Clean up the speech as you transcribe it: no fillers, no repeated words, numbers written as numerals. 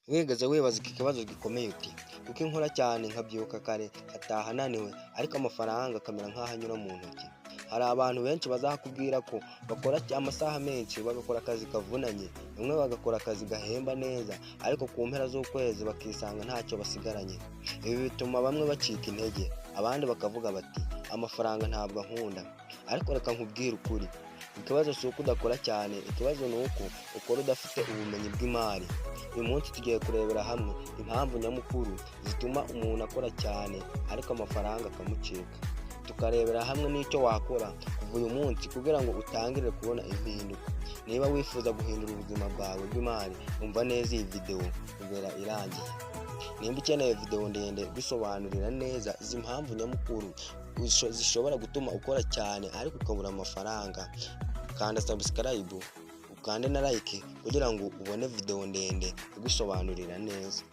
Wigeze wibaza iki kibazo gikomeye uti kuko inkora cyane nkabyuka kare nkataha naniwe ariko amafaranga akamera nk'aho anyura mu ntoki? Hari abantu benshi bazakubwira ko bakora amasaha menshi bagakora akazi kavunanye, bamwe bagakora akazi gahemba neza ariko ku mpera z'ukwezi bakisanga ntacyo basigaranye. Ibi bituma bamwe bacika intege, abandi bakavuga bati amafaranga ntabwo ankunda. Ariko reka nkubwire ukuri, ikibazo si uko udakora cyane, ikibazo ni uko ukora udafite ubumenyi bw'imari. Uyu munsi tugiye kurebera hamwe impamvu nyamukuru zituma umuntu akora cyane ariko amafaranga akamucika. Tukarebera hamwe n'icyo wakora kuva uyu munsi kugira ngo utangire kubona impinduka. Niba wifuza guhindura ubuzima bwawe bw'imari, umva neza iyi video kugera irangiye. Nimba ukeneye video ndende gusobanurira neza izi mpamvu nyamukuru zishobora gutuma ukora cyane ariko ukabura amafaranga, kanda subscribe ukande na like kugira ngo ubone video ndende gusobanurira neza.